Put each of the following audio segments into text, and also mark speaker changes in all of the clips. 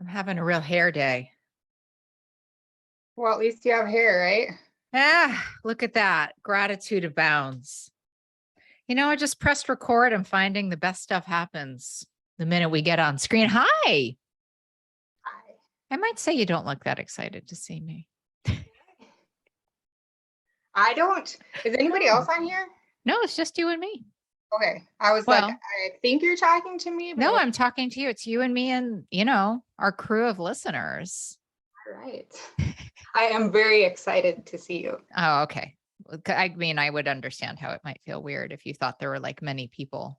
Speaker 1: I'm having a real hair day.
Speaker 2: Well, at least you have hair, right?
Speaker 1: Look at that. Gratitude abounds. I just pressed record. I'm finding the best stuff happens the minute we get on screen. Hi.
Speaker 2: Hi.
Speaker 1: I might say you don't look that excited to see me.
Speaker 2: I don't. Is anybody
Speaker 1: No.
Speaker 2: else on here?
Speaker 1: No, it's just you and me.
Speaker 2: Okay. I was like, I think you're talking to me, but
Speaker 1: No, I'm talking to you. It's you and me and, our crew of listeners.
Speaker 2: all right. I am very excited to see you.
Speaker 1: Oh, okay. I mean, I would understand how it might feel weird if you thought there were like many people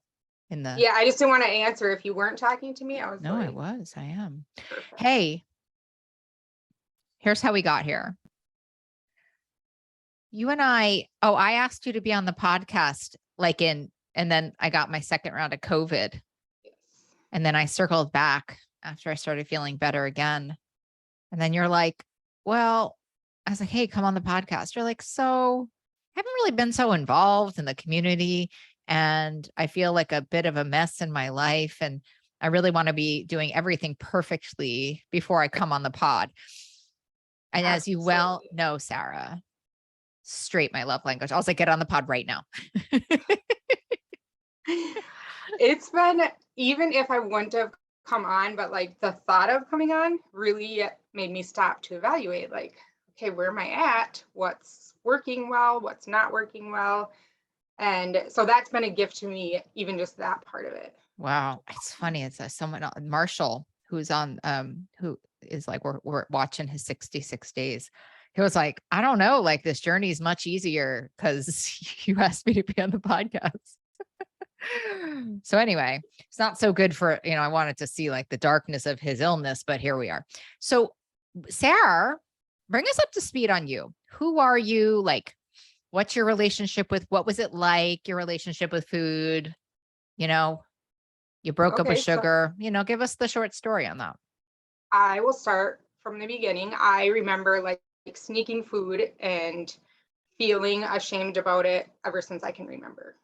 Speaker 1: in the.
Speaker 2: Yeah, I just didn't want to answer if you weren't talking to me. I was
Speaker 1: No,
Speaker 2: like,
Speaker 1: I was. I am.
Speaker 2: perfect.
Speaker 1: Hey, here's how we got here. You and I asked you to be on the podcast, and then I got my second round of COVID.
Speaker 2: Yes.
Speaker 1: And then I circled back after I started feeling better again. And then you're like, well, I was like, hey, come on the podcast. You're like, so I haven't really been so involved in the community. And I feel like a bit of a mess in my life. And I really want to be doing everything perfectly before I come on the pod. And as you well know, Sara, straight my love language. I was like, get on the pod right now.
Speaker 2: It's been, even if I wouldn't have come on, but like the thought of coming on really made me stop to evaluate, like, okay, where am I at? What's working well? What's not working well? And so that's been a gift to me, even just that part of it.
Speaker 1: Wow. It's funny. It's someone, Marshall, who's on, who is like, we're watching his 66 days. He was like, I don't know, like this journey is much easier because you asked me to be on the podcast. So anyway, it's not so good for, I wanted to see like the darkness of his illness, but here we are. So Sara, bring us up to speed on you. Who are you? Like, what's your relationship with, what was it like, your relationship with food? You broke up with sugar, give us the short story on that.
Speaker 2: I will start from the beginning. I remember like sneaking food and feeling ashamed about it ever since I can remember.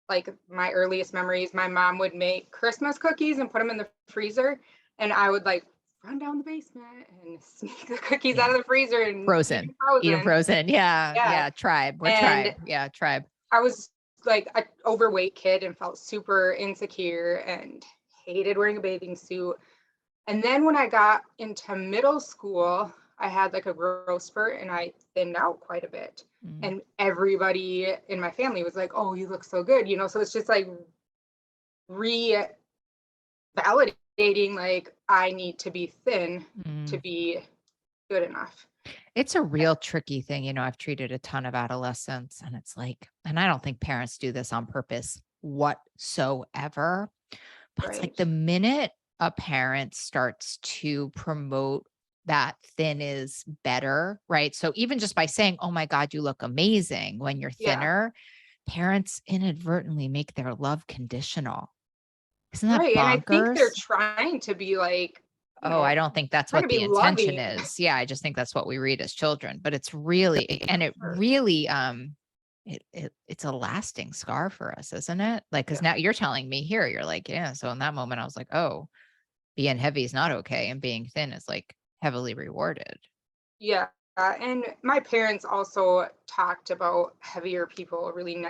Speaker 2: Like my earliest memories, my mom would make Christmas cookies and put them in the freezer, and I would like run down the basement and sneak the cookies out of the freezer and
Speaker 1: eat them frozen. Yeah. Tribe. We're tribe. Yeah. Tribe.
Speaker 2: I was like an overweight kid and felt super insecure and hated wearing a bathing suit. And then when I got into middle school, I had like a growth spurt and I thinned out quite a bit. And everybody in my family was like, oh, you look so good, so it's just like revalidating, like I need to be thin to be good enough.
Speaker 1: It's a real tricky thing. I've treated a ton of adolescents and it's like, and I don't think parents do this on purpose whatsoever, but it's like the minute a parent starts to promote that thin is better, right? So even just by saying, oh my God, you look amazing when you're thinner, parents inadvertently make their love conditional. Isn't that bonkers?
Speaker 2: And I think they're trying to be like,
Speaker 1: I don't think that's what the intention is. Yeah, I just think that's what we read as children, but it's really, and it really, it's a lasting scar for us, isn't it? Like, because now you're telling me here, you're like, yeah. So in that moment, I was like, oh, being heavy is not okay, and being thin is like heavily rewarded.
Speaker 2: Yeah. And my parents also talked about heavier people really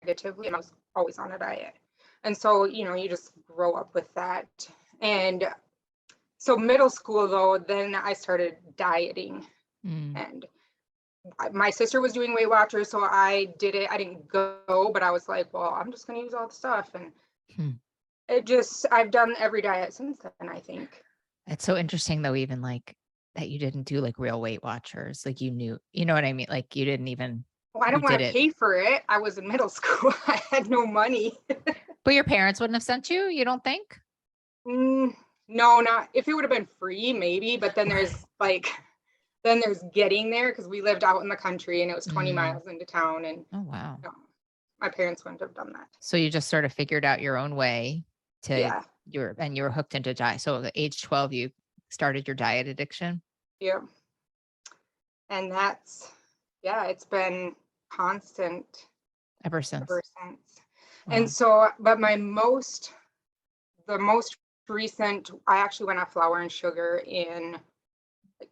Speaker 2: negatively. And I was always on a diet. And so, you just grow up with that. And so middle school, though, then I started dieting. And my sister was doing Weight Watchers, so I did it. I didn't go, but I was like, well, I'm just going to use all the stuff. And I've done every diet since then, I think.
Speaker 1: It's so interesting, though, even like that you didn't do like real Weight Watchers. Like you knew, you know what I mean? Like you didn't even.
Speaker 2: Well, I don't want to pay for it. I was in middle school. I had no money.
Speaker 1: But your parents wouldn't have sent you? You don't think?
Speaker 2: No, not if it would have been free, maybe. But then there's getting there because we lived out in the country and it was 20 miles into town. And
Speaker 1: oh, wow.
Speaker 2: My parents wouldn't have done that.
Speaker 1: So you just sort of figured out your own way to you were hooked into diet. So at age 12, you started your diet addiction.
Speaker 2: Yeah. And it's been constant
Speaker 1: ever since.
Speaker 2: Wow. And so, but the most I actually went off flour and sugar in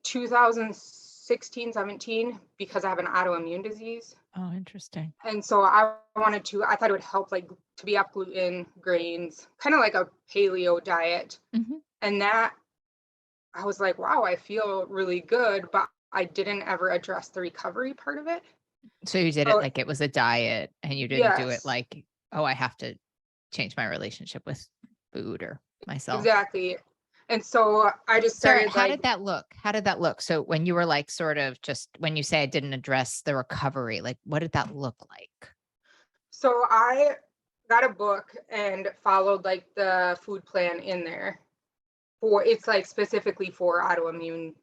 Speaker 2: 2016, 17 because I have an autoimmune disease.
Speaker 1: Oh, interesting.
Speaker 2: And so I thought it would help like to be off gluten, grains, kind of like a paleo diet.
Speaker 1: Mhm.
Speaker 2: And that I was like, wow, I feel really good, but I didn't ever address the recovery part of it.
Speaker 1: So you did it
Speaker 2: So
Speaker 1: like it was a diet and you didn't do it
Speaker 2: yes,
Speaker 1: like, oh, I have to change my relationship with food or myself.
Speaker 2: exactly. And so I just
Speaker 1: Sarah,
Speaker 2: started
Speaker 1: how
Speaker 2: like,
Speaker 1: did that look? How did that look? So when you were like sort of just when you say I didn't address the recovery, like what did that look like?
Speaker 2: so I got a book and followed like the food plan in there for it's like specifically for autoimmune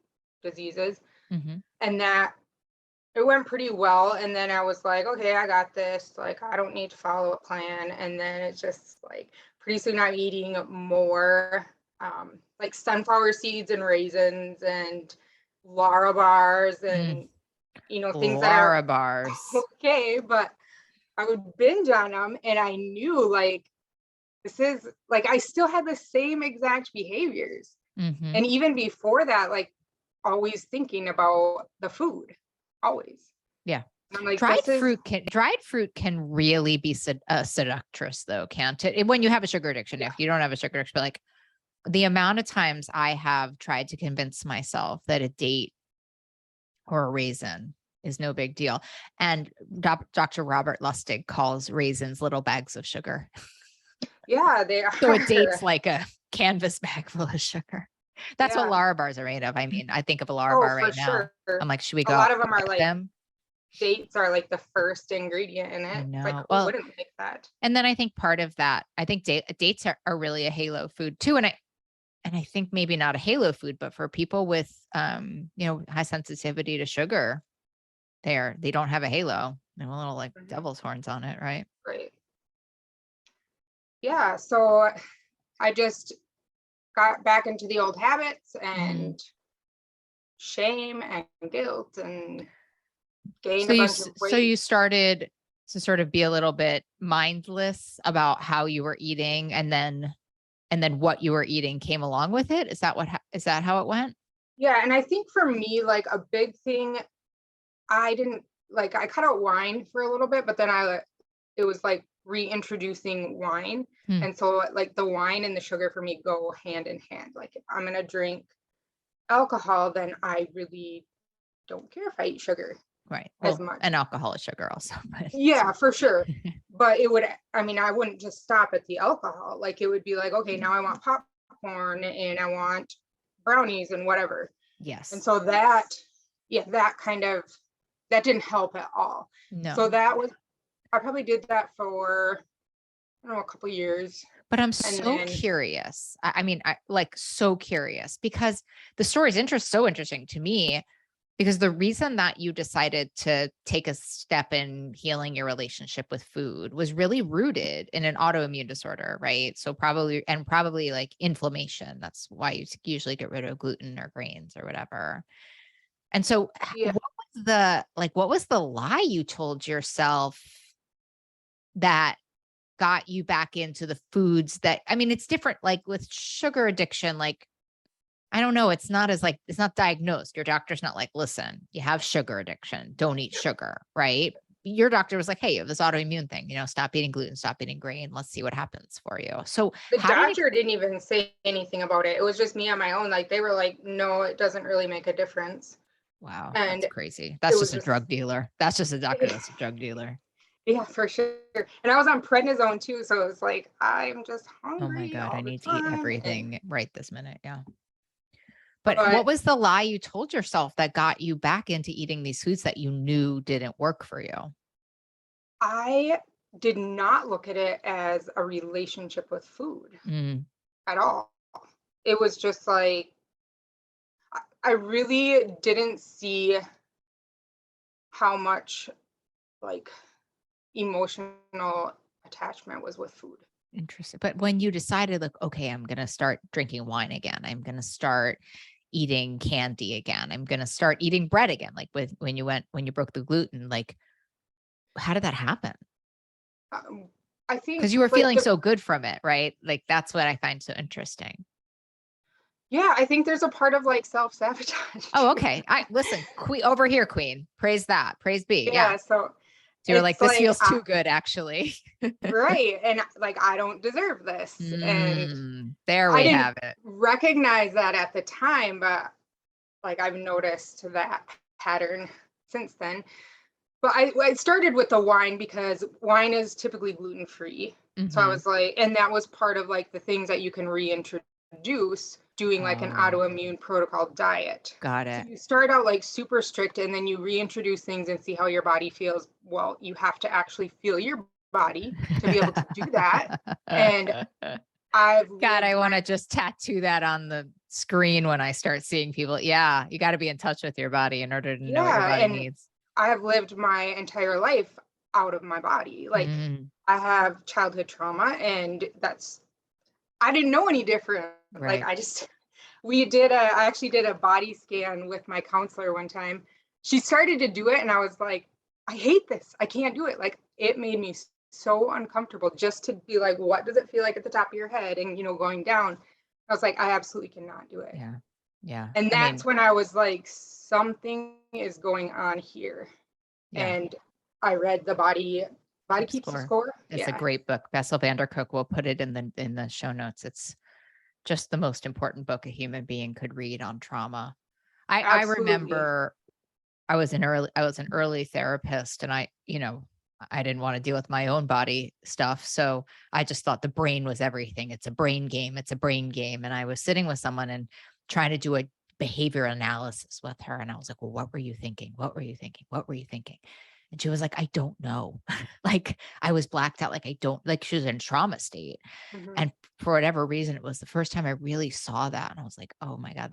Speaker 2: diseases.
Speaker 1: Mhm.
Speaker 2: And that it went pretty well. And then I was like, okay, I got this. Like, I don't need to follow a plan. And then it's just like pretty soon I'm eating more like sunflower seeds and raisins and Lara bars
Speaker 1: Mm.
Speaker 2: and, things that are
Speaker 1: Lara bars.
Speaker 2: okay. But I would binge on them. And I knew like, this is like, I still had the same exact behaviors. And
Speaker 1: Mhm.
Speaker 2: even before that, like, always thinking about the food, always.
Speaker 1: Yeah.
Speaker 2: And I'm like,
Speaker 1: Dried fruit can really be seductress though, can't it? When you have a sugar addiction,
Speaker 2: yeah,
Speaker 1: if you don't have a sugar addiction, but like the amount of times I have tried to convince myself that a date or a raisin is no big deal. And Dr. Robert Lustig calls raisins little bags of sugar.
Speaker 2: yeah, they
Speaker 1: So a date's
Speaker 2: are.
Speaker 1: like a canvas bag full of sugar. That's what
Speaker 2: Yeah.
Speaker 1: Lara bars are made of. I mean, I think of a Lara
Speaker 2: Oh,
Speaker 1: bar
Speaker 2: for
Speaker 1: right now.
Speaker 2: sure.
Speaker 1: I'm like, should we
Speaker 2: A
Speaker 1: go
Speaker 2: lot of them are
Speaker 1: get
Speaker 2: like
Speaker 1: them?
Speaker 2: dates are like the first ingredient in
Speaker 1: I
Speaker 2: it. It's like,
Speaker 1: know.
Speaker 2: who
Speaker 1: Well,
Speaker 2: wouldn't like that?
Speaker 1: and then I think part of that, I think dates are really a halo food too. And I think maybe not a halo food, but for people with high sensitivity to sugar, they don't have a halo. They have a little like
Speaker 2: Mhm.
Speaker 1: devil's horns on it, right?
Speaker 2: Right. Yeah. So I just got back into the old habits
Speaker 1: Mm.
Speaker 2: and shame and guilt and gained
Speaker 1: So
Speaker 2: a bunch of
Speaker 1: so
Speaker 2: weight.
Speaker 1: you started to sort of be a little bit mindless about how you were eating, and then what you were eating came along with it. Is that how it went?
Speaker 2: Yeah. And I think for me, like a big thing, I didn't like, I cut out wine for a little bit, but then it was like reintroducing wine.
Speaker 1: Hmm.
Speaker 2: And so like the wine and the sugar for me go hand in hand. Like if I'm gonna drink alcohol, then I really don't care if I eat sugar
Speaker 1: Right.
Speaker 2: as
Speaker 1: Well,
Speaker 2: much.
Speaker 1: and alcohol is sugar also, but
Speaker 2: Yeah, for sure. But I mean, I wouldn't just stop at the alcohol. Like it would be like, okay, now I want popcorn and I want brownies and whatever. And
Speaker 1: yes.
Speaker 2: so yeah, that didn't help at all. So
Speaker 1: No.
Speaker 2: I probably did that for, I don't know, a couple years.
Speaker 1: But I'm
Speaker 2: And
Speaker 1: so
Speaker 2: then,
Speaker 1: curious. I mean, I like so curious because the story is so interesting to me because the reason that you decided to take a step in healing your relationship with food was really rooted in an autoimmune disorder, right? So probably like inflammation. That's why you usually get rid of gluten or grains or whatever. And so
Speaker 2: yeah,
Speaker 1: what was the lie you told yourself that got you back into the foods that, I mean, it's different like with sugar addiction, like I don't know, it's not diagnosed. Your doctor's not like, listen, you have sugar addiction, don't eat sugar, right? Your doctor was like, hey, you have this autoimmune thing, stop eating gluten, stop eating grain, let's see what happens for you. So
Speaker 2: the
Speaker 1: how did it
Speaker 2: doctor didn't even say anything about it. It was just me on my own. Like they were like, no, it doesn't really make a difference.
Speaker 1: Wow, that's
Speaker 2: And
Speaker 1: crazy.
Speaker 2: it
Speaker 1: That's
Speaker 2: was
Speaker 1: just a
Speaker 2: just,
Speaker 1: drug dealer. That's just a doctor that's a drug dealer.
Speaker 2: yeah, for sure. And I was on prednisone too. So it was like, I'm just
Speaker 1: Oh my
Speaker 2: hungry
Speaker 1: God, I
Speaker 2: all the
Speaker 1: need to eat
Speaker 2: time. And,
Speaker 1: everything right this minute. Yeah. But what
Speaker 2: but
Speaker 1: was the lie you told yourself that got you back into eating these foods that you knew didn't work for you?
Speaker 2: I did not look at it as a relationship with food
Speaker 1: Mm,
Speaker 2: at all. It was just like, I really didn't see how much like emotional attachment was with food.
Speaker 1: interesting. But when you decided, like, okay, I'm going to start drinking wine again, I'm going to start eating candy again, I'm going to start eating bread again, like when you broke the gluten, like, how did that happen?
Speaker 2: Um, I think
Speaker 1: Because you were
Speaker 2: like
Speaker 1: feeling so good from it, right? Like that's what I find so interesting.
Speaker 2: yeah, I think there's a part of like self-sabotage
Speaker 1: Oh,
Speaker 2: too.
Speaker 1: okay. I listen, queen over here, queen. Praise that. Praise be. Yeah.
Speaker 2: Yeah, so
Speaker 1: So you're like,
Speaker 2: it's
Speaker 1: this
Speaker 2: like
Speaker 1: feels too good, actually.
Speaker 2: right, and like I don't deserve this, and
Speaker 1: There
Speaker 2: I
Speaker 1: we
Speaker 2: didn't
Speaker 1: have it.
Speaker 2: recognize that at the time, but like I've noticed that pattern since then. But I started with the wine because wine is typically gluten free. So I
Speaker 1: Hmm.
Speaker 2: was like, and that was part of like the things that you can reintroduce doing like an
Speaker 1: Oh,
Speaker 2: autoimmune protocol diet.
Speaker 1: got
Speaker 2: So
Speaker 1: it.
Speaker 2: you start out like super strict and then you reintroduce things and see how your body feels. Well, you have to actually feel your body to be able to do that. And I've
Speaker 1: God, I
Speaker 2: lived
Speaker 1: want
Speaker 2: my
Speaker 1: to just tattoo that on the screen when I start seing people. Yeah, you got to be in touch with your body in order to know what your
Speaker 2: yeah,
Speaker 1: body
Speaker 2: and
Speaker 1: needs.
Speaker 2: I have lived my entire life out of my body. Like
Speaker 1: Mm,
Speaker 2: I have childhood trauma and that's I didn't know any different. Like
Speaker 1: right.
Speaker 2: I just I actually did a body scan with my counselor one time. She started to do it and I was like, I hate this. I can't do it. Like it made me so uncomfortable just to be like, what does it feel like at the top of your head and going down. I was like, I absolutely cannot do it.
Speaker 1: Yeah. Yeah.
Speaker 2: And
Speaker 1: I
Speaker 2: that's
Speaker 1: mean,
Speaker 2: when I was like, something is going on here.
Speaker 1: yeah.
Speaker 2: And I read the body
Speaker 1: Keep
Speaker 2: keeps the
Speaker 1: score.
Speaker 2: score.
Speaker 1: It's a
Speaker 2: Yeah,
Speaker 1: great book. Bessel van der Kolk will put it in the show notes. It's just the most important book a human being could read on trauma. I
Speaker 2: absolutely.
Speaker 1: remember I was an early therapist and I didn't want to deal with my own body stuff. So I just thought the brain was everything. It's a brain game. It's a brain game. And I was sitting with someone and trying to do a behavior analysis with her. And I was like, well, what were you thinking? What were you thinking? What were you thinking? And she was like, I don't know. Like I was blacked out. Like I don't like she was in trauma state.
Speaker 2: Hmm.
Speaker 1: And for whatever reason, it was the first time I really saw that. And I was like, oh my God,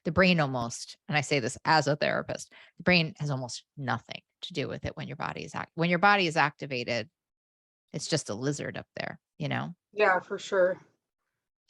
Speaker 1: the brain almost, and I say this as a therapist, the brain has almost nothing to do with it when when your body is activated, it's just a lizard up there,
Speaker 2: Yeah, for sure.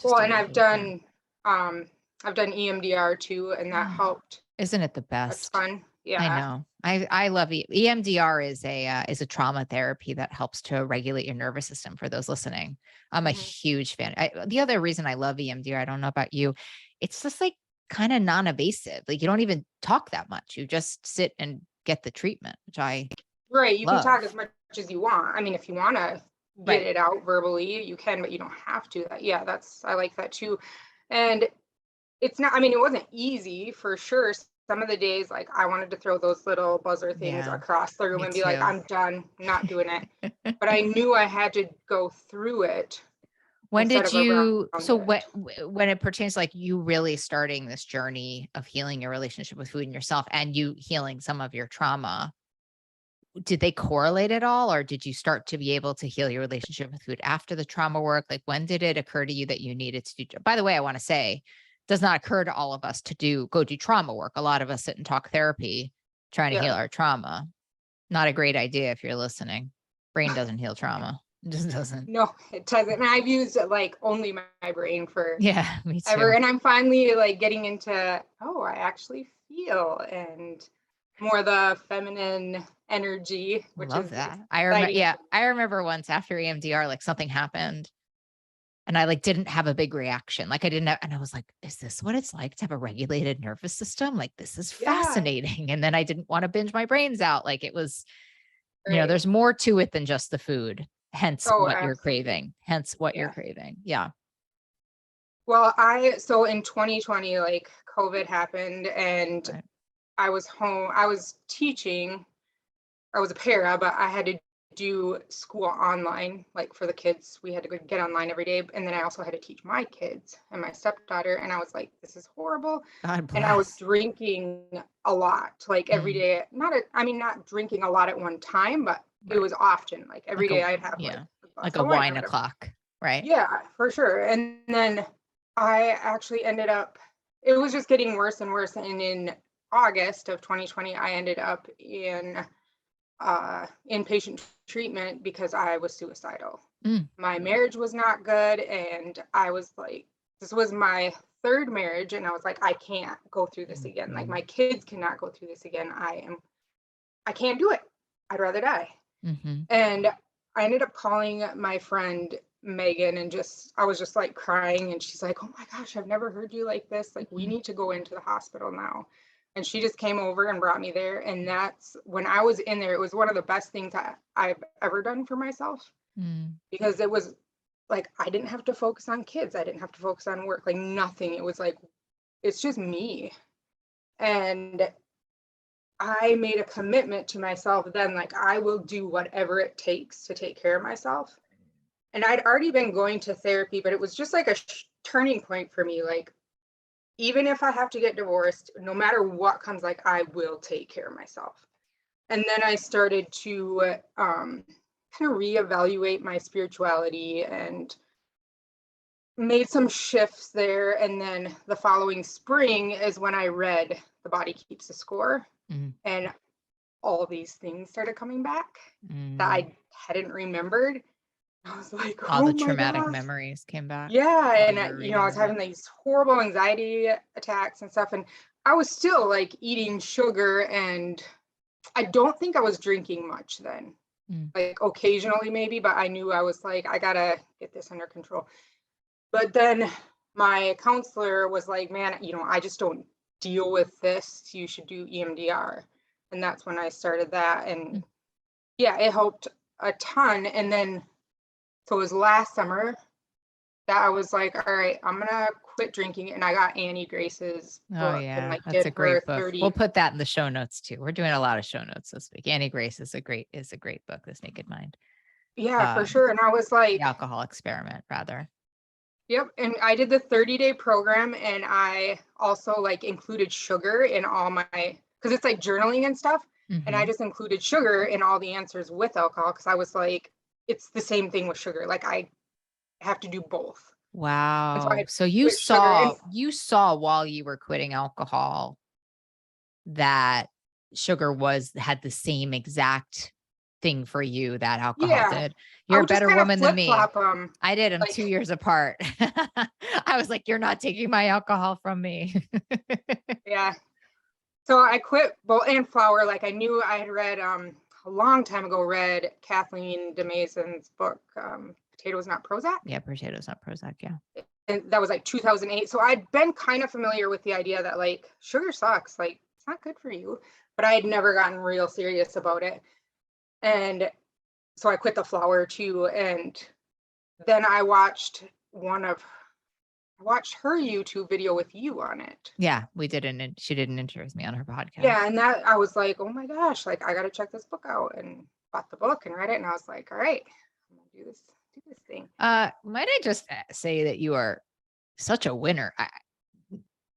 Speaker 2: Well,
Speaker 1: just a
Speaker 2: and
Speaker 1: lizard up there.
Speaker 2: um I've done EMDR too, and that helped
Speaker 1: Isn't it the
Speaker 2: a
Speaker 1: best?
Speaker 2: ton.
Speaker 1: I
Speaker 2: Yeah.
Speaker 1: know. I love EMDR is a trauma therapy that helps to regulate your nervous system for those listening. I'm a
Speaker 2: Hmm.
Speaker 1: huge fan. The other reason I love EMDR, I don't know about you, it's just like kind of non-invasive. Like you don't even talk that much. You just sit and get the treatment, which I
Speaker 2: Right. You can talk as
Speaker 1: love.
Speaker 2: much as you want. I mean, if you want to get
Speaker 1: Right.
Speaker 2: it out verbally, you can, but you don't have to. Yeah, I like that too. And it's not, I mean, it wasn't easy for sure. Some of the days, like I wanted to throw those little buzzer things
Speaker 1: Yeah,
Speaker 2: across the room
Speaker 1: me
Speaker 2: and be like,
Speaker 1: too.
Speaker 2: I'm done, not doing it. But I knew I had to go through it
Speaker 1: When
Speaker 2: instead
Speaker 1: did
Speaker 2: of around
Speaker 1: you so
Speaker 2: it.
Speaker 1: when it pertains to, like, you really starting this journey of healing your relationship with food and yourself and you healing some of your trauma, did they correlate at all, or did you start to be able to heal your relationship with food after the trauma work? Like, when did it occur to you that you needed to do by the way, I wanna say, does not occur to all of us to go do trauma work. A lot of us sit and talk therapy trying to heal
Speaker 2: Yeah.
Speaker 1: our trauma. Not a great idea if you're listening. Brain doesn't heal trauma. It just doesn't.
Speaker 2: No, it doesn't. And I've used like only my brain for
Speaker 1: Yeah, me
Speaker 2: ever.
Speaker 1: too.
Speaker 2: And I'm finally like getting into, oh, I actually feel and more the feminine energy, which
Speaker 1: Love
Speaker 2: is
Speaker 1: that.
Speaker 2: exciting.
Speaker 1: I remember once after EMDR, like something happened and I like didn't have a big reaction. Like I didn't have, and I was like, is this what it's like to have a regulated nervous system? Like this is
Speaker 2: Yeah,
Speaker 1: fascinating. And then I didn't want to binge my brains out. Like it was,
Speaker 2: right.
Speaker 1: there's more to it than just the food. Hence
Speaker 2: Oh,
Speaker 1: what you're
Speaker 2: absolutely.
Speaker 1: craving. Hence what you're
Speaker 2: Yeah.
Speaker 1: craving. Yeah.
Speaker 2: Well, so in 2020, like COVID happened and
Speaker 1: Right.
Speaker 2: I was home. I was teaching. I was a para, but I had to do school online, like for the kids. We had to go get online every day. And then I also had to teach my kids and my stepdaughter. And I was like, this is horrible.
Speaker 1: God
Speaker 2: And I was
Speaker 1: bless.
Speaker 2: drinking a lot, like every
Speaker 1: Mm,
Speaker 2: day. I mean, not drinking a lot at one time, but it
Speaker 1: right.
Speaker 2: was often. Like every
Speaker 1: Like
Speaker 2: day I'd have like
Speaker 1: yeah,
Speaker 2: a glass
Speaker 1: like a
Speaker 2: of wine or
Speaker 1: wine
Speaker 2: whatever.
Speaker 1: o'clock. Right.
Speaker 2: Yeah, for sure. And then I actually ended up, it was just getting worse and worse. And in August of 2020, I ended up in inpatient treatment because I was suicidal.
Speaker 1: Mm,
Speaker 2: My marriage was not good. And I was like, this was my third marriage. And I was like, I can't go through this again. Like,
Speaker 1: mhm,
Speaker 2: my kids cannot go through this again. I can't do it. I'd rather die.
Speaker 1: mhm.
Speaker 2: And I ended up calling my friend Megan and I was just like crying, and she's like, "Oh my gosh, I've never heard you like this. Like, we need to go into the hospital now." And she just came over and brought me there. And that's when I was in there, it was one of the best things I've ever done for myself, because it was like, I didn't have to focus on kids. I didn't have to focus on work, like nothing. It was like, it's just me. And I made a commitment to myself then, like, I will do whatever it takes to take care of myself. And I'd already been going to therapy, but it was just like a turning point for me. Like, even if I have to get divorced, no matter what comes, like, I will take care of myself. And then I started to kind of reevaluate my spirituality and made some shifts there. And then the following spring is when I read The Body Keeps the Score. And all these things started coming back that I hadn't remembered. I was like,
Speaker 1: all
Speaker 2: oh
Speaker 1: the
Speaker 2: my
Speaker 1: traumatic
Speaker 2: gosh.
Speaker 1: memories came back.
Speaker 2: Yeah.
Speaker 1: while
Speaker 2: And,
Speaker 1: you were
Speaker 2: you know, I was
Speaker 1: reading
Speaker 2: having these horrible anxiety attacks and stuff. And I was still like eating sugar, and I don't think I was drinking much then. Like occasionally maybe, but I knew I was like, I gotta get this under control. But then my counselor was like, man, you know, I just don't deal with this. You should do EMDR. And that's when I started that. And yeah, it helped a ton. And then, so it was last summer that I was like, all right, I'm gonna quit drinking. And I got Annie Grace's book and like
Speaker 1: that's
Speaker 2: did
Speaker 1: a great
Speaker 2: her
Speaker 1: book.
Speaker 2: 30.
Speaker 1: We'll put that in the show notes too. We're doing a lot of show notes this week. Annie Grace is a great book, This Naked Mind.
Speaker 2: Yeah, for sure. And I was like,
Speaker 1: The Alcohol Experiment, rather.
Speaker 2: Yep. And I did the 30-day program, and I also like included sugar in all my, because it's like journaling and stuff. And I just included sugar in all the answers with alcohol, because I was like, it's the same thing with sugar. Like, I have to do both.
Speaker 1: Wow. So
Speaker 2: you
Speaker 1: saw while you were quitting alcohol that sugar had the same exact thing for you that alcohol did. You're a better woman than me. I did them 2 years apart. I was like, you're not taking my alcohol from me.
Speaker 2: Yeah. So I quit and flour. Like, I knew I had read a long time ago, read Kathleen DeMason's book, Potatoes Not Prozac.
Speaker 1: Yeah, Potatoes Not Prozac. Yeah.
Speaker 2: And that was like 2008. So I'd been kind of familiar with the idea that like sugar sucks, like it's not good for you, but I had never gotten real serious about it. And so I quit the flour too. And then I watched her YouTube video with you on it.
Speaker 1: Yeah, we didn't. And she didn't introduce me on her podcast.
Speaker 2: Yeah. And that I was like, oh my gosh, like I got to check this book out, and bought the book and read it. And I was like, all right, I'm going to do this thing.
Speaker 1: Might I just say that you are such a winner?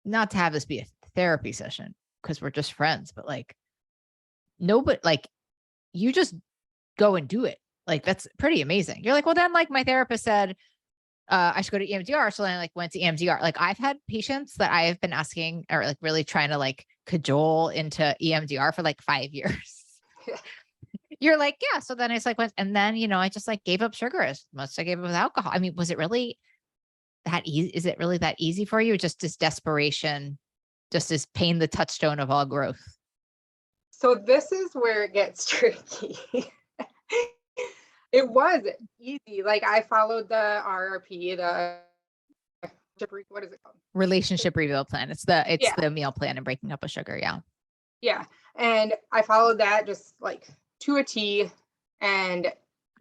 Speaker 1: Not to have this be a therapy session because we're just friends, but like nobody, like you just go and do it. Like, that's pretty amazing. You're like, well, then like my therapist said, I should go to EMDR. So then I like went to EMDR. Like, I've had patients that I have been asking, or like really trying to like cajole into EMDR for like 5 years. You're like, yeah. So then it's like, and then, you know, I just like gave up sugar as much as I gave up with alcohol. I mean, was it really that easy? Is it really that easy for you? Just this desperation, just as pain, the touchstone of all growth?
Speaker 2: So this is where it gets tricky. It was easy. Like, I followed the RRP, what is it called?
Speaker 1: Relationship Rebuild Plan. It's the meal plan and breaking up with sugar. Yeah.
Speaker 2: Yeah. And I followed that just like to a T, and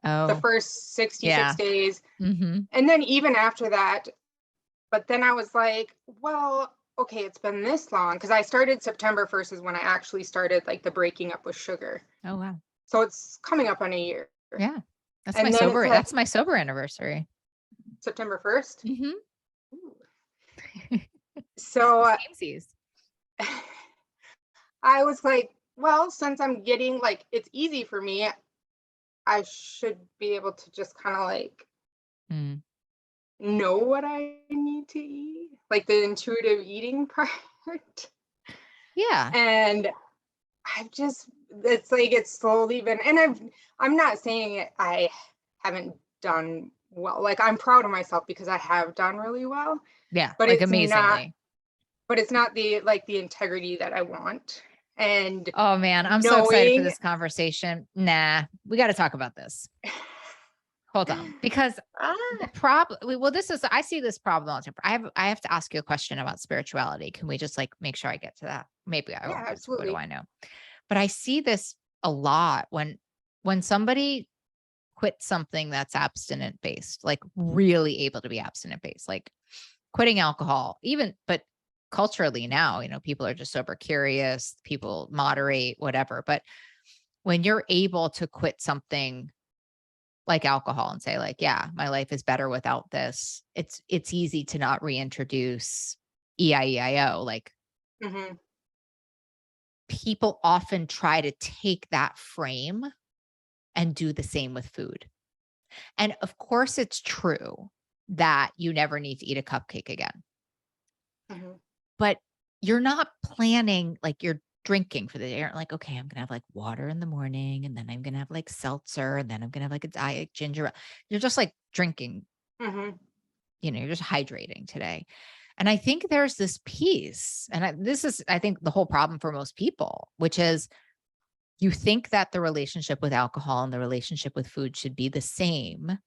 Speaker 2: the first 66 days. And then even after that, but then I was like, well, okay, it's been this long, because I started September 1st is when I actually started like the breaking up with sugar.
Speaker 1: Oh, wow.
Speaker 2: So it's coming up on a year.
Speaker 1: Yeah. That's my sober anniversary.
Speaker 2: September 1st. So I was like, well, since I'm getting like, it's easy for me, I should be able to just kind of like know what I need to eat, like the intuitive eating part.
Speaker 1: Yeah.
Speaker 2: And it's like, it's slowly been, and I'm not saying I haven't done well. Like, I'm proud of myself because I have done really well.
Speaker 1: Yeah.
Speaker 2: But
Speaker 1: like
Speaker 2: it's
Speaker 1: amazingly.
Speaker 2: It's not the integrity that I want. And
Speaker 1: oh man, I'm so excited for this conversation. Nah, we got to talk about this. hold on, because
Speaker 2: Ah,
Speaker 1: the problem, well, I see this problem all the time. I have to ask you a question about spirituality. Can we just like make sure I get to that? Maybe I
Speaker 2: yeah,
Speaker 1: won't, because what do
Speaker 2: absolutely.
Speaker 1: I know? But I see this a lot when somebody quits something that's abstinent based, like really able to be abstinent based, like quitting alcohol, even, but culturally now, people are just sober curious, people moderate, whatever. But when you're able to quit something like alcohol and say like, yeah, my life is better without this, it's easy to not reintroduce EIEIO. Like
Speaker 2: Hmm.
Speaker 1: people often try to take that frame and do the same with food. And of course it's true that you never need to eat a cupcake again,
Speaker 2: Hmm.
Speaker 1: but you're not planning like you're drinking for the day. You're like, okay, I'm gonna have like water in the morning, and then I'm gonna have like seltzer, and then I'm gonna have like a diet ginger ale. You're just like drinking,
Speaker 2: Hmm.
Speaker 1: you're just hydrating today. And I think there's this piece, and this is, I think, the whole problem for most people, which is you think that the relationship with alcohol and the relationship with food should be the same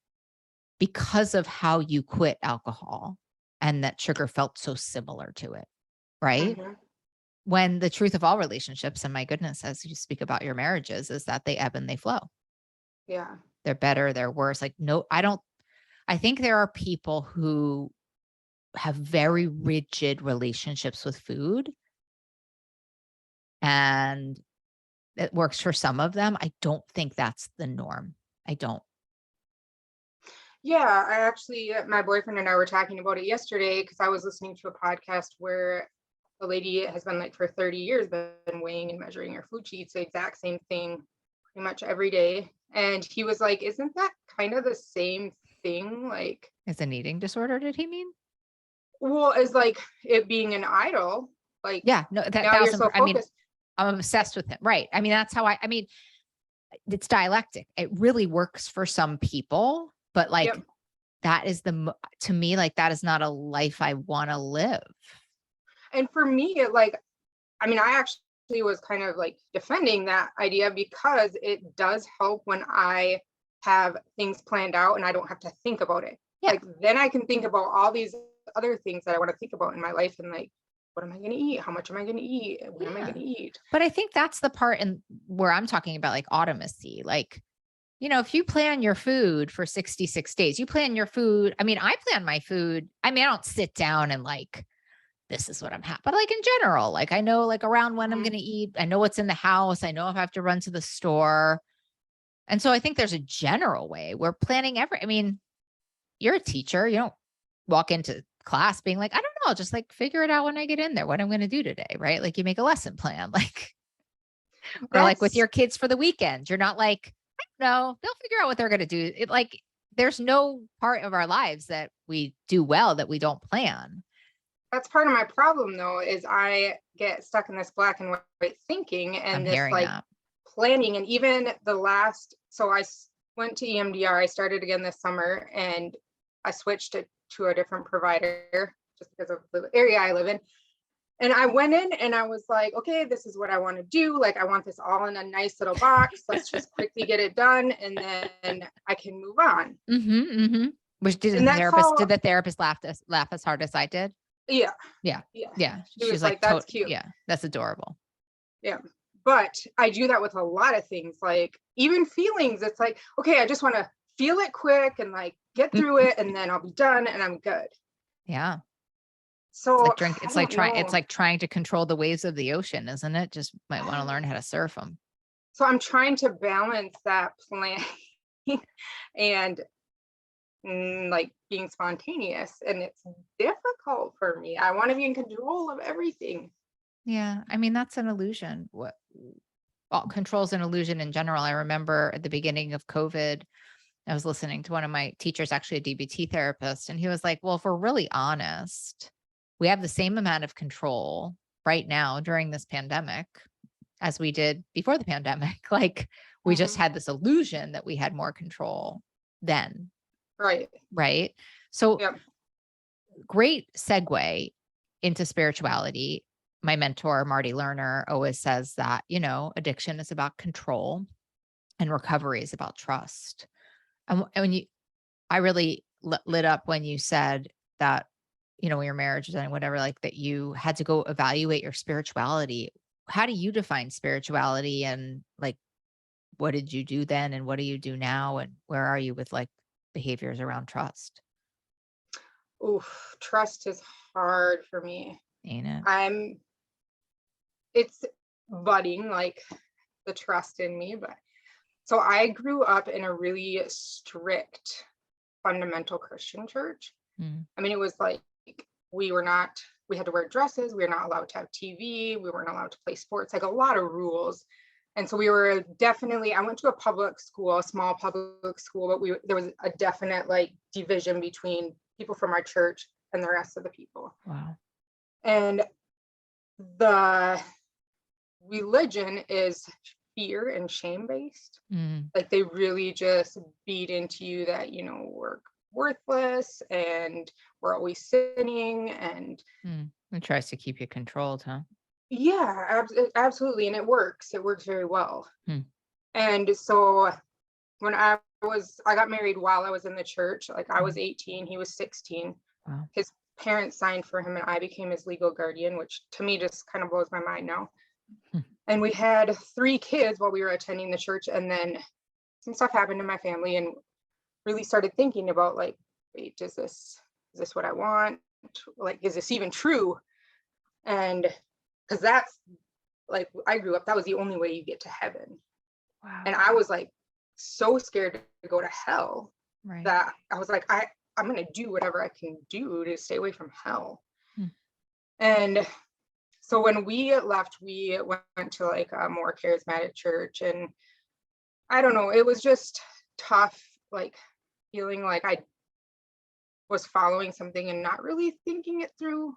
Speaker 1: because of how you quit alcohol, and that sugar felt so similar to it, right?
Speaker 2: Hmm.
Speaker 1: When the truth of all relationships, and my goodness, as you speak about your marriages, is that they ebb and they flow.
Speaker 2: Yeah.
Speaker 1: They're better, they're worse. Like, no, I think there are people who have very rigid relationships with food, and it works for some of them. I don't think that's the norm. I don't.
Speaker 2: Yeah, I actually, my boyfriend and I were talking about it yesterday because I was listening to a podcast where a lady has been like for 30 years been weighing and measuring her food. She eats the exact same thing pretty much every day. And he was like, isn't that kind of the same thing? Like,
Speaker 1: Is an eating disorder, did he mean?
Speaker 2: well, as like it being an idol, like
Speaker 1: Yeah, no, that
Speaker 2: now you're
Speaker 1: thousand,
Speaker 2: so
Speaker 1: I mean,
Speaker 2: focused.
Speaker 1: I'm obsessed with him. Right. I mean, that's how I mean, it's dialectic. It really works for some people, but
Speaker 2: Yep.
Speaker 1: like that is to me, like that is not a life I want to live.
Speaker 2: And for me, it like, I mean, I actually was kind of like defending that idea because it does help when I have things planned out and I don't have to think about it.
Speaker 1: Yeah.
Speaker 2: Like, then I can think about all these other things that I want to think about in my life and like, what am I going to eat? How much am I going to eat? When am I
Speaker 1: Yeah.
Speaker 2: going to eat?
Speaker 1: But I think that's the part in where I'm talking about like automacy. Like, if you plan your food for 66 days, you plan your food. I mean, I plan my food. I mean, I don't sit down and like, this is what I'm having, but like in general, like I know like around when I'm
Speaker 2: Mhm.
Speaker 1: going to eat. I know what's in the house. I know if I have to run to the store. And so I think there's a general way we're planning I mean, you're a teacher. You don't walk into class being like, I don't know, just like figure it out when I get in there, what I'm going to do today. Right. Like you make a lesson plan, like, or like with
Speaker 2: That's
Speaker 1: your kids for the weekend, you're not like, I don't know, they'll figure out what they're going to do. It like, there's no part of our lives that we do well that we don't plan.
Speaker 2: that's part of my problem though, is I get stuck in this black and white thinking
Speaker 1: I'm
Speaker 2: and this
Speaker 1: hearing
Speaker 2: like
Speaker 1: that.
Speaker 2: planning. And even the last, so went to EMDR. I started again this summer and I switched it to a different provider just because of the area I live in. And I went in and I was like, okay, this is what I want to do. Like, I want this all in a nice little box. Let's just quickly get it done and then I can move on.
Speaker 1: Mm-hmm. Which
Speaker 2: And that's
Speaker 1: did
Speaker 2: how,
Speaker 1: the therapist laugh as hard as I did?
Speaker 2: yeah,
Speaker 1: Yeah.
Speaker 2: yeah.
Speaker 1: Yeah.
Speaker 2: She
Speaker 1: She's
Speaker 2: was
Speaker 1: like,
Speaker 2: like, that's cute.
Speaker 1: yeah, that's adorable.
Speaker 2: Yeah. But I do that with a lot of things, like even feelings. It's like, okay, I just want to feel it quick and like get through it and then I'll be done and I'm good.
Speaker 1: Yeah. It's
Speaker 2: So
Speaker 1: like drink.
Speaker 2: I don't
Speaker 1: It's
Speaker 2: know.
Speaker 1: like trying to control the waves of the ocean, isn't it? Just might want to learn how to surf them.
Speaker 2: So I'm trying to balance that plan and like being spontaneous. And it's difficult for me. I want to be in control of everything.
Speaker 1: Yeah. I mean, that's an illusion. Well, control's an illusion in general. I remember at the beginning of COVID, I was listening to one of my teachers, actually a DBT therapist, and he was like, well, if we're really honest, we have the same amount of control right now during this pandemic as we did before the pandemic. Like we just
Speaker 2: Mhm.
Speaker 1: had this illusion that we had more control then.
Speaker 2: Right.
Speaker 1: Right. So
Speaker 2: Yep.
Speaker 1: great segue into spirituality. My mentor, Marty Lerner, always says that, addiction is about control and recovery is about trust. And when I really lit up when you said that, when your marriage was ending, whatever, like that you had to go evaluate your spirituality. How do you define spirituality, and like, what did you do then and what do you do now? And where are you with like behaviors around trust?
Speaker 2: Oof, trust is hard for me.
Speaker 1: Ain't it?
Speaker 2: I'm it's budding, like the trust in me, but so I grew up in a really strict fundamental Christian church.
Speaker 1: Mm,
Speaker 2: I mean, it was like we were not, we had to wear dresses, we were not allowed to have TV, we weren't allowed to play sports, like a lot of rules. And so we were definitely, I went to a public school, a small public school, but there was a definite like division between people from our church and the rest of the people.
Speaker 1: wow.
Speaker 2: And the religion is fear and shame based.
Speaker 1: Mm,
Speaker 2: Like they really just beat into you that, we're worthless and we're always sinning. And
Speaker 1: it tries to keep you controlled, huh?
Speaker 2: yeah, absolutely. And it works. It works very well.
Speaker 1: Hmm.
Speaker 2: And so when I got married while I was in the church, like I was
Speaker 1: Mm,
Speaker 2: 18, he was 16.
Speaker 1: wow.
Speaker 2: His parents signed for him and I became his legal guardian, which to me just kind of blows my mind now.
Speaker 1: Hmm.
Speaker 2: And we had 3 kids while we were attending the church. And then some stuff happened in my family and really started thinking about like, wait, is this what I want? Like, is this even true? And because that's like, I grew up, that was the only way you get to heaven.
Speaker 1: Wow.
Speaker 2: And I was like so scared to go to hell
Speaker 1: Right.
Speaker 2: that I was like, I'm gonna do whatever I can do to stay away from hell.
Speaker 1: Hmm.
Speaker 2: And so when we left, we went to like a more charismatic church, and I don't know, it was just tough, like feeling like I was following something and not really thinking it through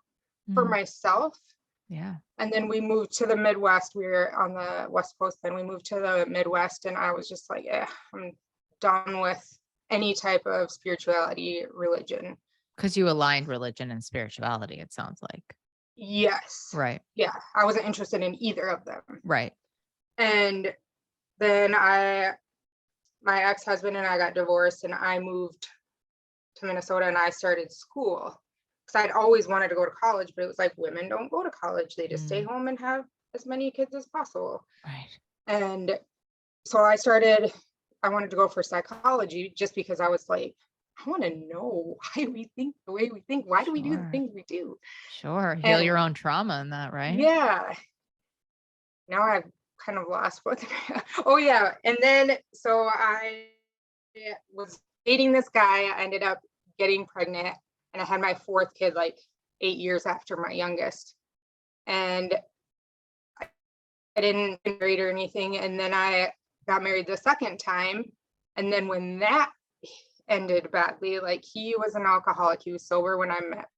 Speaker 2: for
Speaker 1: Mm,
Speaker 2: myself.
Speaker 1: yeah.
Speaker 2: And then we moved to the Midwest. We were on the West Coast, then we moved to the Midwest, and I was just like, yeah, I'm done with any type of spirituality, religion.
Speaker 1: Because you aligned religion and spirituality, it sounds like.
Speaker 2: Yes.
Speaker 1: Right.
Speaker 2: Yeah, I wasn't interested in either of them.
Speaker 1: Right.
Speaker 2: And then my ex-husband and I got divorced, and I moved to Minnesota and I started school. Because I'd always wanted to go to college, but it was like women don't go to college. They just stay
Speaker 1: Mm,
Speaker 2: home and have as many kids as possible.
Speaker 1: right.
Speaker 2: And so I wanted to go for psychology just because I was like, I want to know why we think the way we think. Why do we do the
Speaker 1: Sure.
Speaker 2: things we do?
Speaker 1: Sure. Heal
Speaker 2: And
Speaker 1: your own trauma in that, right?
Speaker 2: yeah, now I've kind of lost what. Oh yeah, and then so I was dating this guy. I ended up getting pregnant, and I had my 4th kid like 8 years after my youngest. And I didn't get married or anything. And then I got married the second time. And then when that ended badly, like he was an alcoholic, he was sober when I met.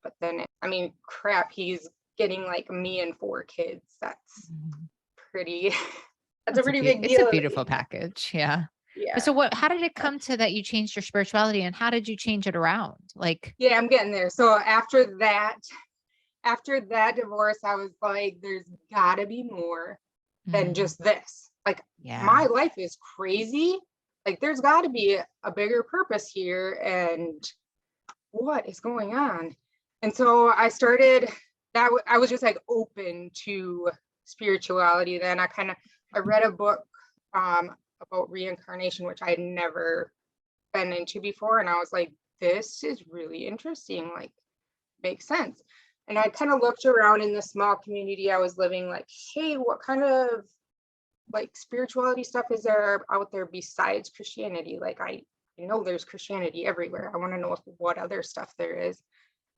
Speaker 2: But then, I mean, crap, he's getting like me and 4 kids. That's
Speaker 1: Mhm.
Speaker 2: pretty, that's a
Speaker 1: That's
Speaker 2: pretty big
Speaker 1: it's a
Speaker 2: deal.
Speaker 1: beautiful package. Yeah. But
Speaker 2: Yeah.
Speaker 1: so how did it come to that you changed your spirituality, and how did you change it around? Like,
Speaker 2: Yeah, I'm getting there. So after that divorce, I was like, there's gotta be more than
Speaker 1: mm,
Speaker 2: just this. Like
Speaker 1: yeah.
Speaker 2: my life is crazy. Like there's got to be a bigger purpose here, and what is going on? And so I started that. I was just like open to spirituality. Then I read a book about reincarnation, which I had never been into before, and I was like, this is really interesting. Like makes sense. And I kind of looked around in the small community I was living, like, hey, what kind of like spirituality stuff is there out there besides Christianity? Like I know there's Christianity everywhere. I want to know what other stuff there is.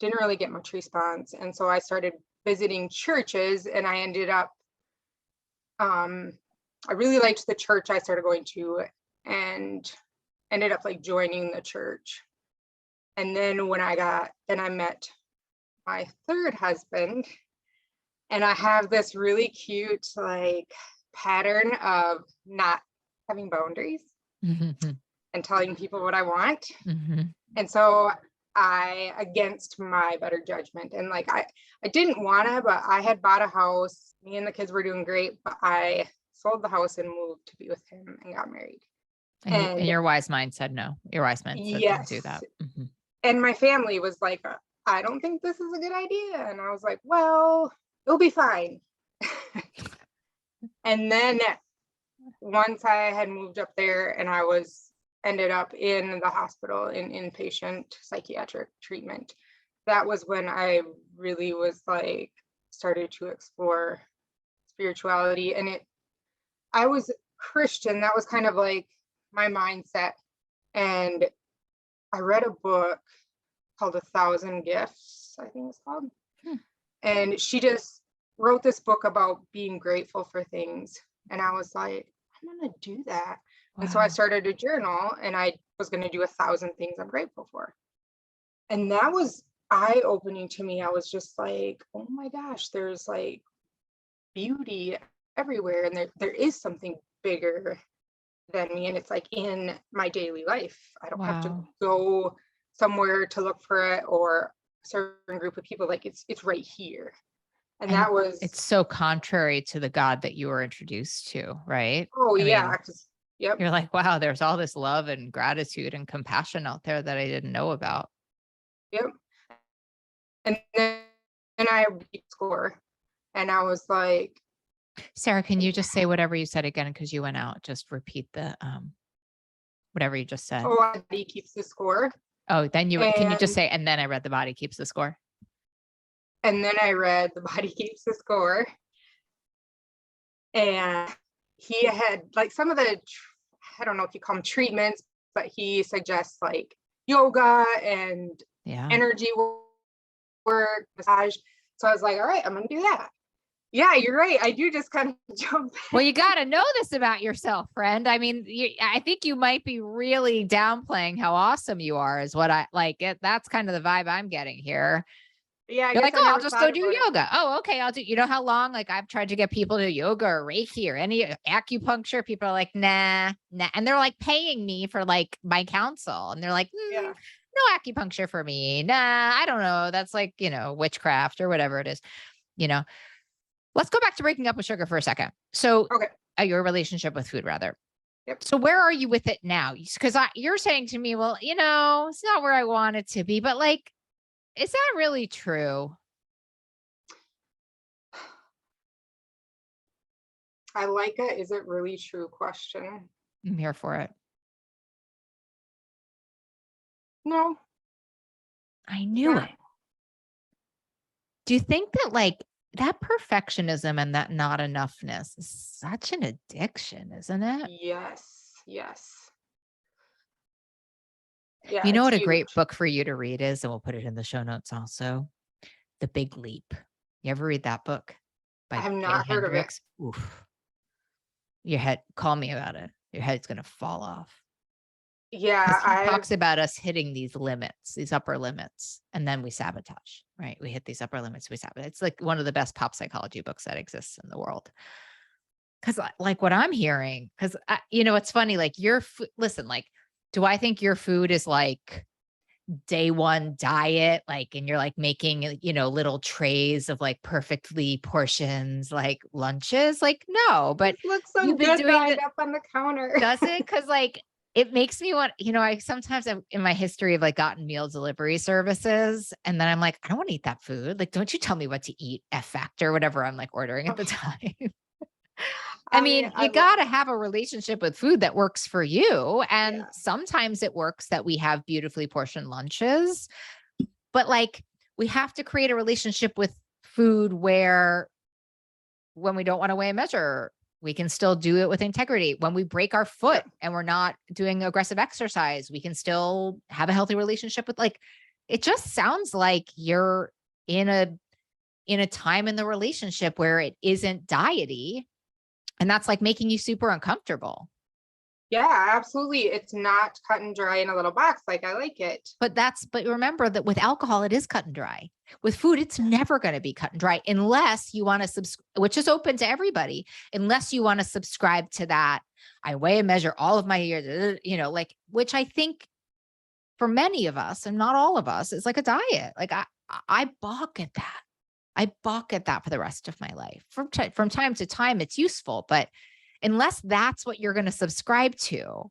Speaker 2: Didn't really get much response. And so I started visiting churches, and I ended up I really liked the church I started going to, and ended up like joining the church. And then then I met my 3rd husband, and I have this really cute like pattern of not having boundaries
Speaker 1: Mhm.
Speaker 2: and telling people what I want.
Speaker 1: Mhm.
Speaker 2: And so I, against my better judgment, and like I didn't want to, but I had bought a house. Me and the kids were doing great, but I sold the house and moved to be with him and got married.
Speaker 1: And
Speaker 2: And
Speaker 1: your wise mind said no. Your wise mind said don't do
Speaker 2: yes,
Speaker 1: that. Mhm.
Speaker 2: and my family was like, I don't think this is a good idea. And I was like, well, it'll be fine. And then once I had moved up there and I was ended up in the hospital in inpatient psychiatric treatment, that was when I really was like started to explore spirituality. And I was Christian. That was kind of like my mindset. And I read a book called A Thousand Gifts, I think it's called.
Speaker 1: Hmm.
Speaker 2: And she just wrote this book about being grateful for things. And I was like, I'm going to do that. And so I
Speaker 1: Wow.
Speaker 2: started a journal and I was going to do 1,000 things I'm grateful for. And that was eye opening to me. I was just like, oh my gosh, there's like beauty everywhere. And there is something bigger than me. And it's like in my daily life. I don't have to
Speaker 1: Wow.
Speaker 2: go somewhere to look for it or a certain group of people. Like it's right here. And
Speaker 1: And
Speaker 2: that was,
Speaker 1: it's so contrary to the God that you were introduced to, right?
Speaker 2: oh
Speaker 1: I
Speaker 2: yeah,
Speaker 1: mean,
Speaker 2: 'cause
Speaker 1: you're like, wow, there's all this love and gratitude and compassion out there that I didn't know about.
Speaker 2: yep. And then I score and I was like,
Speaker 1: Sarah, can you just say whatever you said again? Because you went out. Just repeat the whatever you just said.
Speaker 2: oh, he keeps the score.
Speaker 1: Oh, then can you just
Speaker 2: And
Speaker 1: say, and then I read the body keeps the score.
Speaker 2: then I read The Body Keeps the Score. And he had like some of the, I don't know if you call them treatments, but he suggests like yoga and
Speaker 1: Yeah.
Speaker 2: energy work, massage. So I was like, all right, I'm going to do that. Yeah, you're right. I do just kind of jump.
Speaker 1: Well, you got to know this about yourself, friend. I mean, I think you might be really downplaying how awesome you are is what I like. That's kind of the vibe I'm getting here.
Speaker 2: Yeah, I
Speaker 1: You're
Speaker 2: guess
Speaker 1: like,
Speaker 2: I
Speaker 1: oh, I'll
Speaker 2: never
Speaker 1: just
Speaker 2: thought
Speaker 1: go do
Speaker 2: about it.
Speaker 1: yoga. Oh, okay. I'll do, you know how long, like I've tried to get people to yoga or Reiki or any acupuncture. People are like, nah. And they're like paying me for like my counsel. And they're like,
Speaker 2: Yeah.
Speaker 1: no acupuncture for me. Nah, I don't know. That's like, witchcraft or whatever it is, you know. Let's go back to breaking up with sugar for a second. So
Speaker 2: Okay.
Speaker 1: your relationship with food, rather.
Speaker 2: Yep.
Speaker 1: So where are you with it now? Because you're saying to me, well, it's not where I want it to be, but like, is that really true?
Speaker 2: I like it. Is it really true question?
Speaker 1: I'm here for it.
Speaker 2: No,
Speaker 1: I
Speaker 2: it's
Speaker 1: knew
Speaker 2: not.
Speaker 1: it. Do you think that like that perfectionism and that not enoughness is such an addiction, isn't it?
Speaker 2: Yes. Yes. Yeah,
Speaker 1: You know
Speaker 2: it's
Speaker 1: what a great
Speaker 2: huge.
Speaker 1: book for you to read is, and we'll put it in the show notes also. The Big Leap. You ever read that book
Speaker 2: I
Speaker 1: by
Speaker 2: have
Speaker 1: Gay
Speaker 2: not heard of it.
Speaker 1: Hendricks? Oof. Your head, call me about it. Your head's going to fall off.
Speaker 2: Yeah,
Speaker 1: Because he talks about us hitting these limits, these upper limits, and then we sabotage, right? We hit these upper limits, we sabotage. It's like one of the best pop psychology books that exists in the world. Because like what I'm hearing, because it's funny, like your food, listen, like, do I think your food is like day one diet, like, and you're like making, little trays of like perfectly portions, like lunches? Like, no, but
Speaker 2: this looks so
Speaker 1: you've been
Speaker 2: good
Speaker 1: doing
Speaker 2: lined
Speaker 1: the,
Speaker 2: up on the counter.
Speaker 1: does it? Cause like, it makes me want, I sometimes in my history have like gotten meal delivery services and then I'm like, I don't want to eat that food. Like, don't you tell me what to eat, F factor, whatever I'm like ordering at the time. I mean,
Speaker 2: I
Speaker 1: you got to have a relationship with food that works for you. And
Speaker 2: yeah.
Speaker 1: sometimes it works that we have beautifully portioned lunches, but like we have to create a relationship with food where when we don't want to weigh and measure, we can still do it with integrity. When we break our foot
Speaker 2: Yeah.
Speaker 1: and we're not doing aggressive exercise, we can still have a healthy relationship with like, it just sounds like you're in a time in the relationship where it isn't diety. And that's like making you super uncomfortable.
Speaker 2: Yeah, absolutely. It's not cut and dry in a little box. Like I like it.
Speaker 1: But remember that with alcohol, it is cut and dry. With food, it's never going to be cut and dry unless you want to subscribe, which is open to everybody, unless you want to subscribe to that. I weigh and measure all of my years, like, which I think for many of us and not all of us is like a diet. Like I balk at that. I balk at that for the rest of my life. From time to time, it's useful, but unless that's what you're going to subscribe to,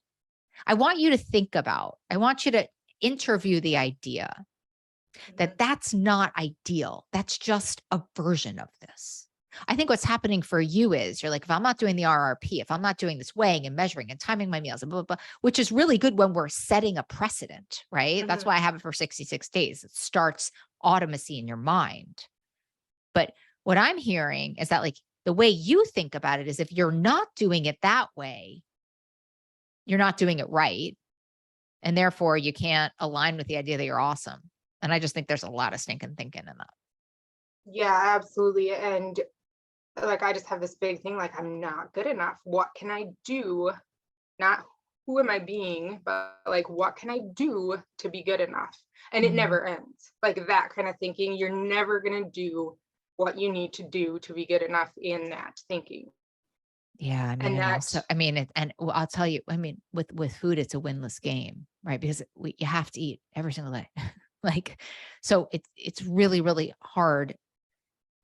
Speaker 1: I want you to think about, I want you to interview the idea that that's not ideal. That's just a version of this. I think what's happening for you is you're like, if I'm not doing the RRP, if I'm not doing this weighing and measuring and timing my meals and blah, blah, blah, which is really good when we're setting a precedent, right? That's why I have it for 66 days. It starts automacy in your mind. But what I'm hearing is that like the way you think about it is if you're not doing it that way, you're not doing it right. And therefore you can't align with the idea that you're awesome. And I just think there's a lot of stinking thinking in that.
Speaker 2: Yeah, absolutely. And like, I just have this big thing, like, I'm not good enough. What can I do? Not who am I being, but like, what can I do to be good enough? And it never ends. Like that kind of thinking, you're never going to do what you need to do to be good enough in that thinking.
Speaker 1: Yeah, I mean,
Speaker 2: And
Speaker 1: and
Speaker 2: that,
Speaker 1: also, I mean, I'll tell you, I mean, with food, it's a winless game, right? Because you have to eat every single day, like, so it's really, really hard.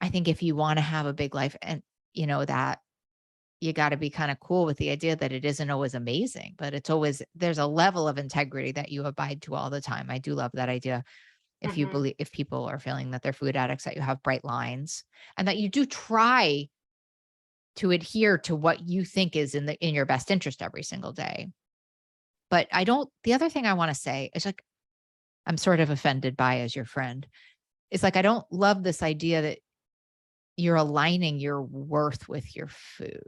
Speaker 1: I think if you want to have a big life, and that you got to be kind of cool with the idea that it isn't always amazing, but it's always there's a level of integrity that you abide to all the time. I do love that idea. If you
Speaker 2: mhm,
Speaker 1: believe, if people are feeling that they're food addicts, that you have bright lines and that you do try to adhere to what you think is in your best interest every single day. But the other thing I want to say is like, I'm sort of offended by as your friend. It's like, I don't love this idea that you're aligning your worth with your food.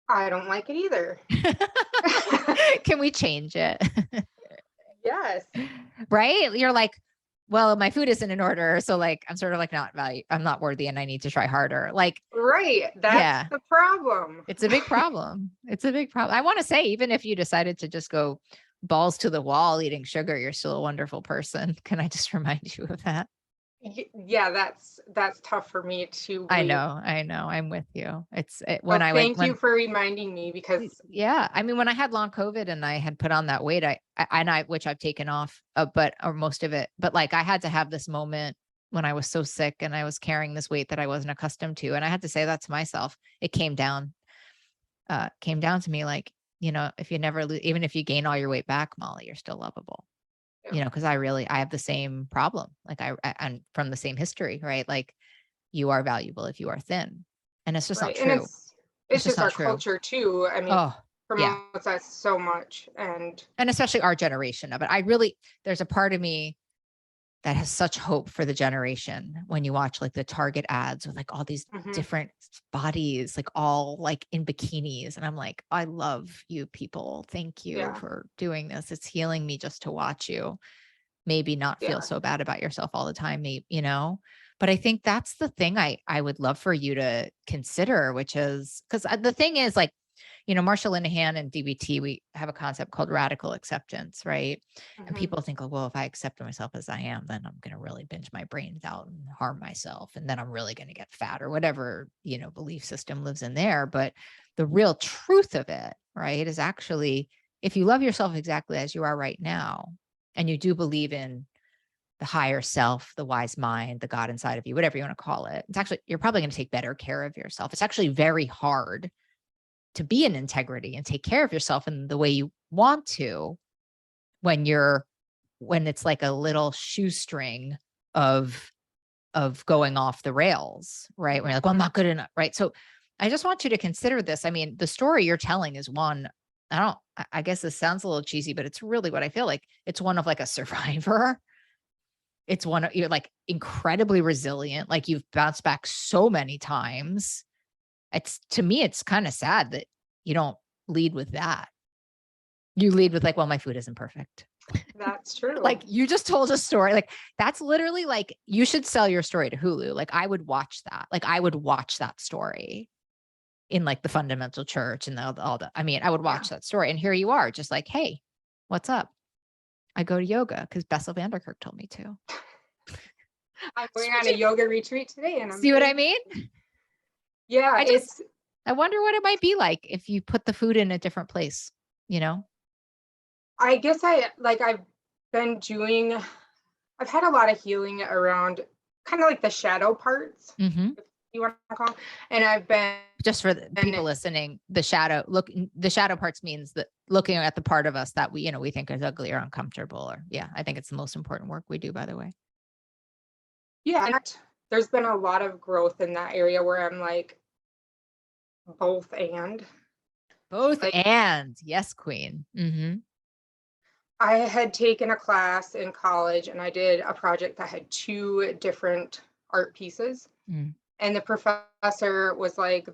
Speaker 2: I don't like it either.
Speaker 1: Can we change it?
Speaker 2: Yes,
Speaker 1: Right? You're like, well, my food isn't in order. So like, I'm sort of like I'm not worthy and I need to try harder. Like,
Speaker 2: right. That's
Speaker 1: yeah,
Speaker 2: the problem.
Speaker 1: it's a big problem. It's a big problem. I want to say, even if you decided to just go balls to the wall eating sugar, you're still a wonderful person. Can I just remind you of that?
Speaker 2: Yeah, that's tough for me to
Speaker 1: I
Speaker 2: believe.
Speaker 1: know, I know. I'm with you. When
Speaker 2: So
Speaker 1: I went,
Speaker 2: thank you for reminding me because
Speaker 1: yeah, I mean, when I had long COVID and I had put on that weight, which I've taken off, or most of it, but like I had to have this moment when I was so sick and I was carrying this weight that I wasn't accustomed to. And I had to say that to myself. It came down to me like, if you never lose, even if you gain all your weight back, Molly, you're still lovable.
Speaker 2: yeah,
Speaker 1: Because I have the same problem. Like and from the same history, right? Like you are valuable if you are thin. And it's just not
Speaker 2: right. And
Speaker 1: true. It's
Speaker 2: it's
Speaker 1: just
Speaker 2: just
Speaker 1: not
Speaker 2: our
Speaker 1: true.
Speaker 2: culture too. I mean,
Speaker 1: Oh, yeah.
Speaker 2: promotes that so much.
Speaker 1: And especially our generation of it. There's a part of me that has such hope for the generation when you watch like the Target ads with like all these
Speaker 2: Mhm,
Speaker 1: different bodies, like all like in bikinis. And I'm like, I love you people. Thank you
Speaker 2: yeah,
Speaker 1: for doing this. It's healing me just to watch you maybe not feel
Speaker 2: yeah,
Speaker 1: so bad about yourself all the time, but I think that's the thing I would love for you to consider, which is because the thing is like, Marsha Linehan and DBT, we have a concept called radical acceptance, right? And
Speaker 2: mhm,
Speaker 1: people think, oh, well, if I accept myself as I am, then I'm going to really binge my brains out and harm myself. And then I'm really going to get fat or whatever, belief system lives in there. But the real truth of it, right, is actually if you love yourself exactly as you are right now, and you do believe in the higher self, the wise mind, the God inside of you, whatever you want to call it, it's actually, you're probably going to take better care of yourself. It's actually very hard to be in integrity and take care of yourself in the way you want to when when it's like a little shoestring of going off the rails, right? When you're like, well, I'm not good enough, right? So I just want you to consider this. I mean, the story you're telling is one, I guess this sounds a little cheesy, but it's really what I feel like. It's one of like a survivor. It's one of, you're like incredibly resilient. Like you've bounced back so many times. To me, it's kind of sad that you don't lead with that. You lead with like, well, my food isn't perfect.
Speaker 2: that's true.
Speaker 1: Like you just told a story. Like that's literally like, you should sell your story to Hulu. Like I would watch that. Like I would watch that story in like the fundamental church and I mean, I would
Speaker 2: Yeah.
Speaker 1: watch that story and here you are just like, hey, what's up? I go to yoga because Bessel van der Kolk told me to.
Speaker 2: I'm going on a
Speaker 1: Switching,
Speaker 2: yoga retreat today and I'm
Speaker 1: see what
Speaker 2: very
Speaker 1: I mean?
Speaker 2: yeah,
Speaker 1: I just, I wonder what it might be like if you put the food in a different place, you know?
Speaker 2: I guess I've been doing I've had a lot of healing around kind of like the shadow parts.
Speaker 1: Mm-hmm.
Speaker 2: you want to call. And I've been,
Speaker 1: Just for the people listening, the shadow parts means that looking at the part of us that we think is ugly or uncomfortable, or I think it's the most important work we do, by the way.
Speaker 2: yeah, and there's been a lot of growth in that area where I'm like, both and. Like,
Speaker 1: Yes, queen. Mm-hmm.
Speaker 2: I had taken a class in college and I did a project that had 2 different art pieces. And the professor was like,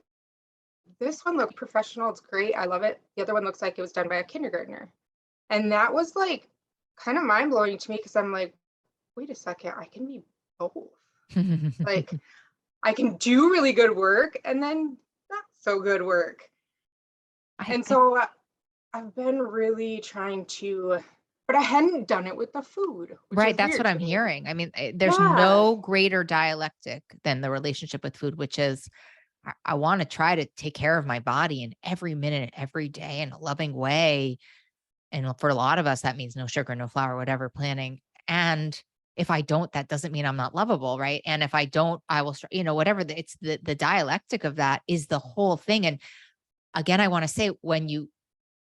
Speaker 2: this one looks professional. It's great. I love it. The other one looks like it was done by a kindergartner. And that was like kind of mind blowing to me because I'm like, wait a second, I can be both. Like, I can do really good work and then not so good work. And so I've been really trying to, but I hadn't done it with the food.
Speaker 1: Right. That's what I'm hearing. I mean, there's no greater dialectic than the relationship with food, which is I want to try to take care of my body in every minute, every day in a loving way. And for a lot of us, that means no sugar, no flour, whatever planning. And if I don't, that doesn't mean I'm not lovable. Right. And if I don't, I will, whatever. It's the dialectic of that is the whole thing. And again, I want to say when you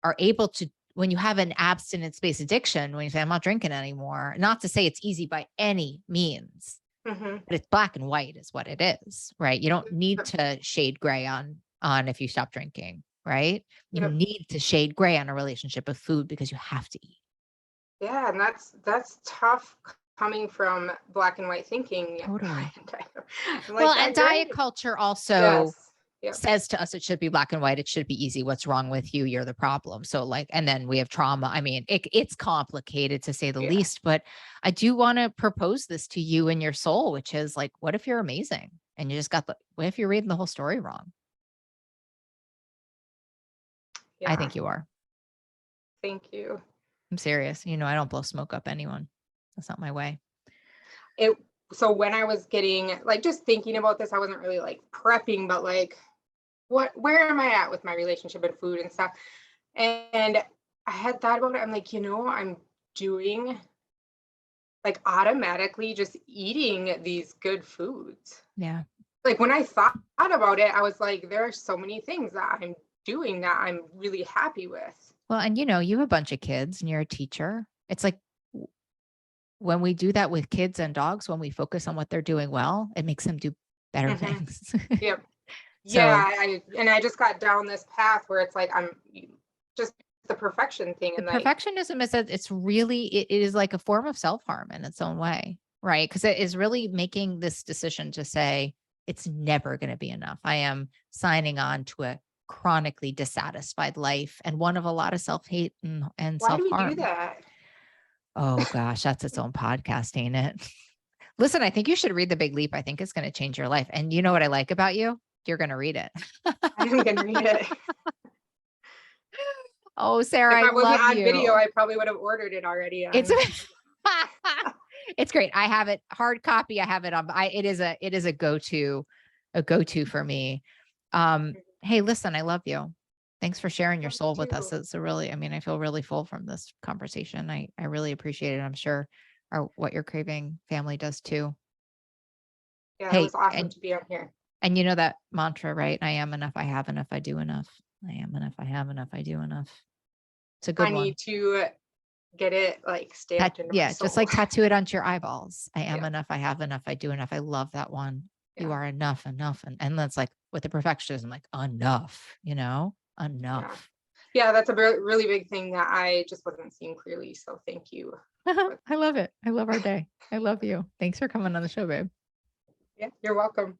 Speaker 1: are able to, when you have an abstinence-based addiction, when you say, I'm not drinking anymore, not to say it's easy by any means, but it's black and white is what it is, right? You don't need to shade gray on if you stop drinking, right? You need to shade gray on a relationship with food because you have to eat.
Speaker 2: Yeah. And that's tough coming from black and white thinking.
Speaker 1: Totally.
Speaker 2: Like,
Speaker 1: and diet culture also
Speaker 2: Yes.
Speaker 1: says to us it should be black and white. It should be easy. What's wrong with you? You're the problem. So and then we have trauma. I mean, it's complicated to say the least, but I do want to propose this to you and your soul, which is like, what if you're amazing and you just what if you're reading the whole story wrong? Yeah. I think you are.
Speaker 2: Thank you.
Speaker 1: I'm serious. I don't blow smoke up anyone. That's not my way.
Speaker 2: So when I was getting just thinking about this, I wasn't really like prepping, but like, where am I at with my relationship and food and stuff? And I had thought about it. I'm like, I'm doing like automatically just eating these good foods.
Speaker 1: Yeah.
Speaker 2: Like when I thought about it, I was like, there are so many things that I'm doing that I'm really happy with.
Speaker 1: Well, and you have a bunch of kids and you're a teacher. It's like when we do that with kids and dogs, when we focus on what they're doing well, it makes them do better things.
Speaker 2: Yep. Yeah. I just got down this path where it's like, I'm just the perfection thing.
Speaker 1: And perfectionism is that it is like a form of self-harm in its own way, right? Because it is really making this decision to say, it's never going to be enough. I am signing on to a chronically dissatisfied life and one of a lot of self-hate and self-harm.
Speaker 2: Why do we do that?
Speaker 1: Oh gosh, that's its own podcast, ain't it? Listen, I think you should read The Big Leap. I think it's going to change your life. And you know what I like about you? You're going to read it.
Speaker 2: I am going to read it.
Speaker 1: Oh, Sara,
Speaker 2: if I wasn't
Speaker 1: love
Speaker 2: on
Speaker 1: you.
Speaker 2: video, I probably would have ordered it already.
Speaker 1: It's great. I have it hard copy. I have it on. It is a go-to for me. Hey, listen, I love you. Thanks for sharing your soul with us. It's I feel really full from this conversation. I really appreciate it. I'm sure what you're craving family does too.
Speaker 2: Yeah, hey, it was awesome to be on here.
Speaker 1: And you know that mantra, right? I am enough. I have enough. I do enough. I am enough. I have enough. I do enough. It's a good one.
Speaker 2: I need to get it stamped into my soul.
Speaker 1: Just like tattoo it onto your eyeballs. I am enough. I have enough. I do enough. I love that one. Yeah. You are enough. And that's like with the perfectionism, like enough, enough.
Speaker 2: Yeah, that's a really big thing that I just wasn't seeing clearly. So thank you.
Speaker 1: I love it. I love our day. I love you. Thanks for coming on the show, babe.
Speaker 2: Yeah, you're welcome.